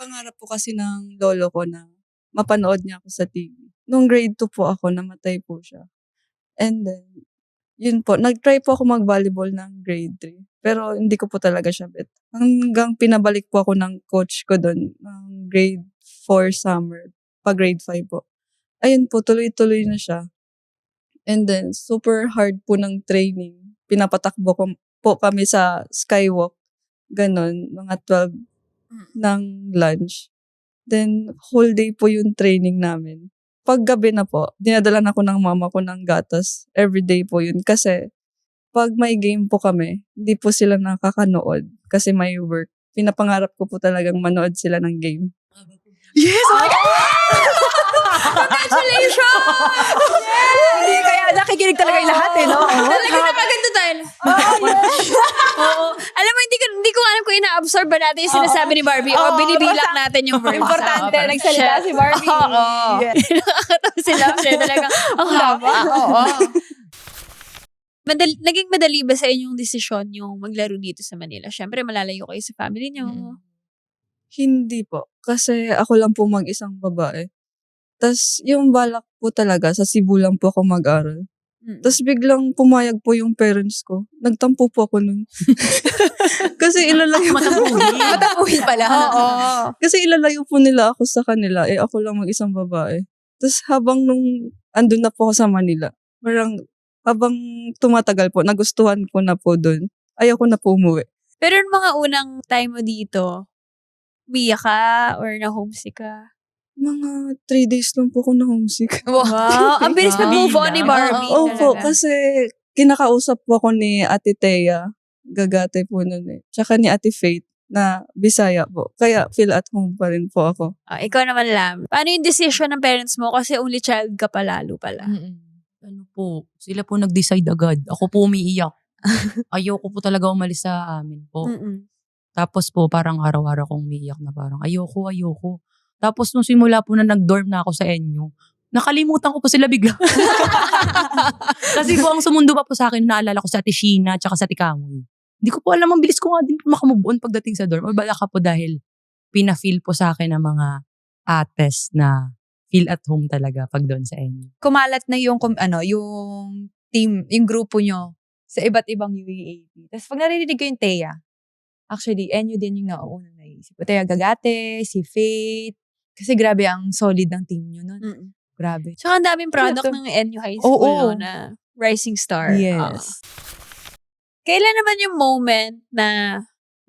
Pangarap po kasi ng lolo ko na mapanood niya ako sa TV. Nung grade 2 po ako, namatay po siya. And then, yun po, nag-try po ako mag-volleyball ng grade 3. Pero hindi ko po talaga siya bet. Hanggang pinabalik po ako ng coach ko doon ng grade 4 summer, pa grade 5 po. Ayun po, tuloy-tuloy na siya. And then, super hard po ng training. Pinapatakbo ko po kami sa skywalk. Ganon, mga 12 ng lunch. Then, whole day po yung training namin. Pag gabi na po, dinadalan ako ng mama ko ng gatas. Everyday po yun. Kasi, pag may game po kami, hindi po sila nakakanood. Kasi may work. Pinapangarap ko po talagang manood sila ng game. Yes! Oh my God! Congratulations! Hindi, kaya nakikinig talaga yung lahat no? Talaga napaganda tayo. Oo. Alam mo, hindi ko alam kung ina-absorb ba natin yung sinasabi ni Barbie o binibilang natin yung verbs. Importante, nagsalita si Barbie. Oo. Nakakatawa sila. Talagang, ang haba. Oo. Naging madali ba sa inyong desisyon yung maglaro dito sa Manila? Siyempre, malalayo kayo sa family niyo. Hindi po. Kasi ako lang po mag-isang babae. Tas yung balak po talaga, sa Cebu lang po ako mag-aral. Tas biglang pumayag po yung parents ko. Nagtampo po ako nun. Kasi ilalayo Matapuhin pala. Oo. Kasi ilalayo po nila ako sa kanila. Ako lang mag-isang babae. Tas habang nung andun na po ako sa Manila, parang habang tumatagal po, nagustuhan ko na po dun. Ayoko na po umuwi. Pero yung mga unang time mo dito, umiyak ka or na-homesick ka? Mga 3 days lang po ako na homesick. Wow. Ang bilis mag-move on ni Barbie. Opo, talaga. kasi kinakausap po ako ni Ate Thea. Gagate po nun eh. Tsaka ni Ate Faith na Bisaya po. Kaya feel at home pa rin po ako. Ikaw naman, Lam. Paano yung decision ng parents mo? Kasi only child ka pa lalo pala. Ano po, sila po nag-decide agad. Ako po umiiyak. Ayoko po talaga umalis sa amin po. Tapos po parang araw-araw kong umiiyak na parang ayoko. Tapos nung simula po na nag-dorm na ako sa inyo, nakalimutan ko po sila bigla. Kasi po ang sumundo pa po sa akin, naalala ko sa Ate Sheena tsaka sa Ate Kamoy. Hindi ko po alam, ang bilis ko nga din po makamove on pagdating sa dorm. O baka po dahil pina-feel po sa akin ng mga ates na feel at home talaga pag doon sa inyo. Kumalat na yung team, yung grupo nyo sa iba't ibang UAAP. Tapos pag narinig ko yung Thea, actually, Enyo din yung nauunang naisip ko. Thea Gagate, si Faith. Kasi grabe ang solid ng team nyo nun. Grabe. Tsaka ang daming product ng NU High School na rising star. Yes. Kailan naman yung moment na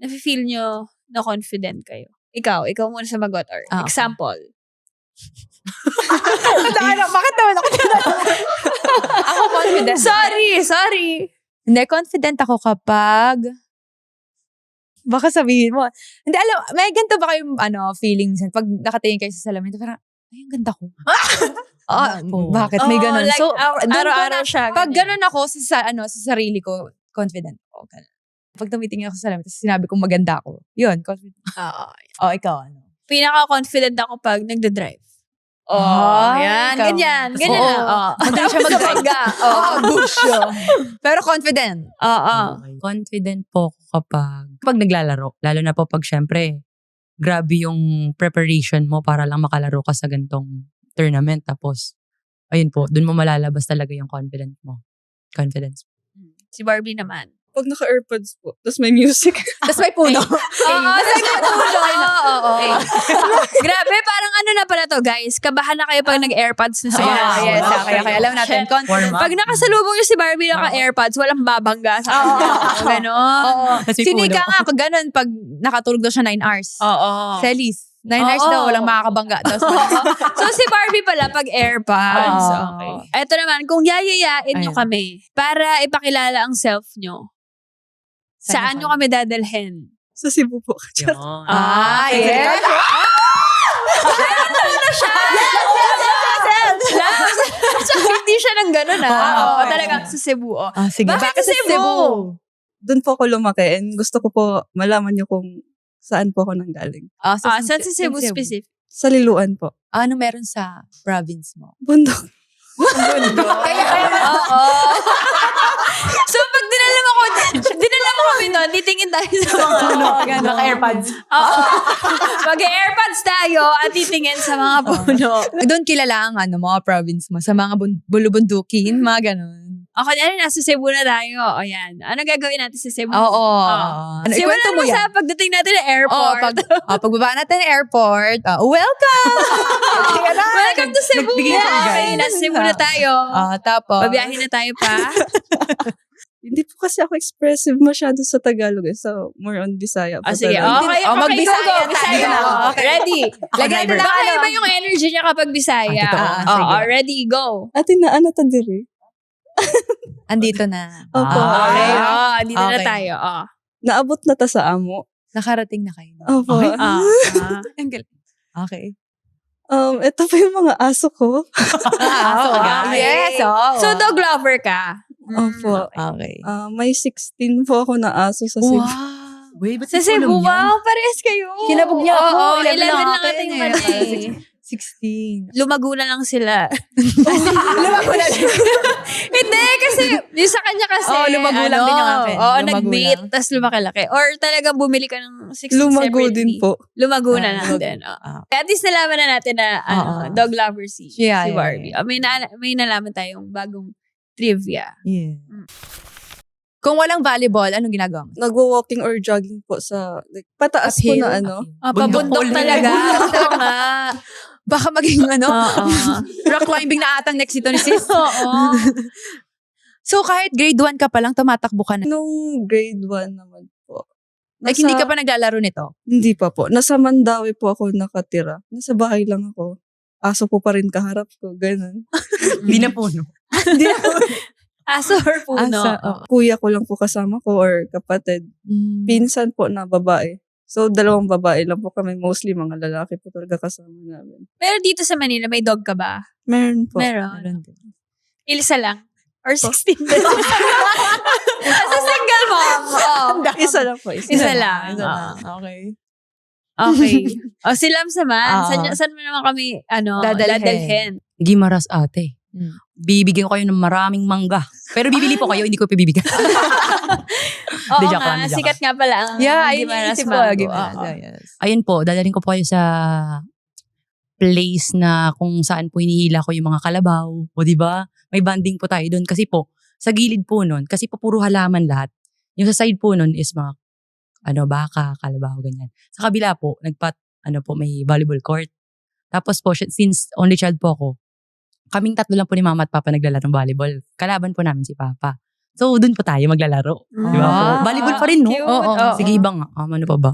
nafe-feel nyo na confident kayo? Ikaw muna sa magot or example. Bakit naman ako? Ako confident. Sorry. Hindi, confident ako kapag baka sabihin mo. Hindi, alam, may ganito ba kayong feeling minsan? Pag nakatingin kayo sa salamin, parang, ay, ang ganda ko. Bakit? May ganun. Like, So, araw-araw siya. pag ganun ako sa sarili ko, confident ako. Pag tumitingin ako sa salamin, tapos sinabi kong maganda ako, yun, confident. Ikaw, ano? Pinaka-confident ako pag nagda-drive. Yan. Ikaw. Ganyan lang. Madali siya mag-drive. Busyo. Pero confident. Okay. Confident po ako kapag naglalaro. Lalo na po pag syempre, grabe yung preparation mo para lang makalaro ka sa gantong tournament. Tapos, ayun po, dun mo malalabas talaga yung confidence. Si Barbie naman. Pag naka-airpods po, tapos may music. Tapos may puno. Grabe, parang ano na pala to, guys. Kabahan na kayo pag nag-airpods na sila. Yes. Kaya alam natin. Pag nakasalubong yung si Barbie naka-airpods, walang babangga sa kanya. Ganon. Sinika nga, ganun, pag nakatulog daw siya 9 hours. Celis. 9 hours daw, walang makakabangga. So si Barbie pala pag AirPods. Okay. Eto naman, kung yayayain nyo kami para ipakilala ang self nyo, saan nyo kami dadalhin? Sa Cebu po. Yes. So, hindi siya nang ganun talagang sa Cebu. Sige. Bakit sa Cebu? Doon po ako lumaki and gusto ko po malaman niyo kung saan po ako nanggaling. Saan sa Cebu specific? Sa Liloan po. Ano meron sa province mo? Bundok. Kaya So, pag dinala mo ko dinala mo kami doon, titingin tayo sa mga Naka-airpods. Oo. Mag-airpods tayo at titingin sa mga puno. Doon kilala ang mga province mo, sa mga bulubundukin, mga ganun. O, kunyari, nasa Cebu na tayo. O, yan. Ano gagawin natin sa Cebu? Oo. Ano, Simulan ikwento mo mo sa yan. pagdating natin ng Oo, airport. pagbaba natin ng airport, welcome! Welcome to Cebu! Bigyan ka, guys. Okay, nasa Cebu na tayo. Tapos, Babiyahin na tayo pa. Hindi po kasi ako expressive masyado sa Tagalog. So, more on Bisaya po Sige, talaga. okay. Mag-Bisaya go, tayo. Bisaya. Okay. Ready. Lagyan natin Baka ng iba yung energy niya kapag Bisaya. sige. Ready, go. Ate na, ano ta diri? andito na. Opo. Okay, Ah, dito na okay. tayo. Naabot na ta sa amo. Nakarating na kayo. Opo. Okay. Ang galing. Okay. Ito pa yung mga aso ko. Yes. So, dog lover ka? Opo. Okay. May 16 po ako na aso sa Cebu. Wow. Wait, ba't Sa di ko alam Cebu, yan? wow, parehas kayo. Kinabog niya ako. Oo, 11 11 lang akin ating eh. mali. Parang 16. Lumago na lang sila. Lumago na lang. Hindi, kasi yung sa kanya kasi, lumago lang din yung akin. Oo, Lumago nag-mate, lang. tas lumaki-laki. Or talagang bumili ka ng 16 Lumago separately. din po. Lumago na lang lumago. din. At least nalaman na natin na dog lover si Yeah, Barbie. yeah. May nalaman tayong bagong trivia. Yeah. Kung walang volleyball, anong ginagawa mo? Nagwo-walking or jogging po sa, like, pataas po Uphill? na ano. Pabundok Bundok talaga. Oo nga. Baka maging Oo. rock climbing na atang next ito ni sis. Oo. So kahit grade 1 ka pa lang, tumatakbo ka na. Nung grade 1 naman po. Like hindi ka pa naglalaro nito? Hindi pa po. Nasa Mandawi po ako nakatira. Nasa bahay lang ako. Aso po pa rin kaharap ko. Ganun. Hindi na puno. Aso or puno. Kuya ko lang po kasama ko or kapatid. Pinsan po na babae. So, 2 babae lang po kami. Mostly mga lalaki po talaga kasama namin. Pero dito sa Manila, may dog ka ba? Meron po. Meron. Ilisa lang. Or 16 din. As a single mom. Isa lang po. Isa lang. Okay. Okay. Si Lams naman, Oo. saan mo naman kami Dadalhin. dadalhin? Gimaras ate. Mm. Bibigyan ko kayo ng maraming mangga. Pero bibili po kayo, hindi ko pibibigyan. Oo Di, joke nga, lang, joke sikat nga pala ang Yeah, ayun Gimaras yung isip ko. Mango. Gimaras, Oo. yes. Ayun po, dadalhin ko po kayo sa place na kung saan po hinihila ko yung mga kalabaw. O di ba? May banding po tayo doon. Kasi po, sa gilid po nun, kasi po puro halaman lahat. Yung sa side po nun is mga baka, kalabaw, ganyan. Sa kabila po, may volleyball court. Tapos po, since only child po ako, kaming 3 lang po ni mama at papa naglalaro ng volleyball. Kalaban po namin si papa. So, dun po tayo maglalaro. Di ba po? Wow. Volleyball pa rin, no? Cute. Oo. Oo. Sige, ibang ano pa ba?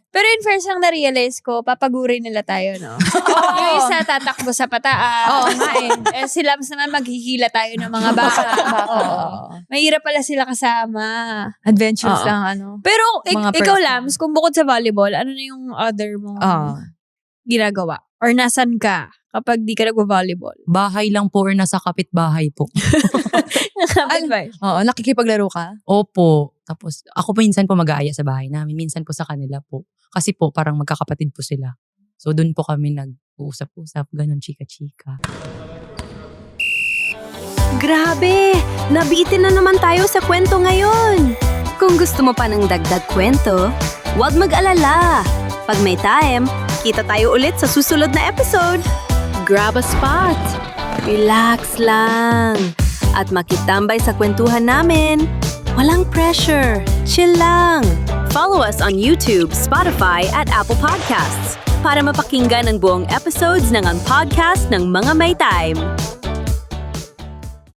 Pero in first ang na-realize ko, papagurin nila tayo, no? Yung isa tatakbo sa pataas. Oo nga Eh, si Lams naman maghihila tayo ng mga baka. Mahirap pala sila kasama. Adventures Oo. lang, Pero Mga ikaw, person. Lams, kung bukod sa volleyball, ano na yung other mong ginagawa? Or nasan ka kapag di ka nagvo-volleyball? Bahay lang po or nasa kapitbahay po. Oo, nakikipaglaro ka? Opo. Tapos, ako po minsan po mag-aaya sa bahay namin. Minsan po sa kanila po. Kasi po, parang magkakapatid po sila. So, dun po kami nag-uusap-usap. Ganon, chika-chika. Grabe! Nabitin na naman tayo sa kwento ngayon! Kung gusto mo pa ng dagdag kwento, huwag mag-alala! Pag may time, kita tayo ulit sa susunod na episode! Grab a spot! Relax lang! At makitambay sa kwentuhan namin! Walang pressure! Chill lang! Follow us on YouTube, Spotify at Apple Podcasts para mapakinggan ang buong episodes ng Ang Podcast ng Mga May Time.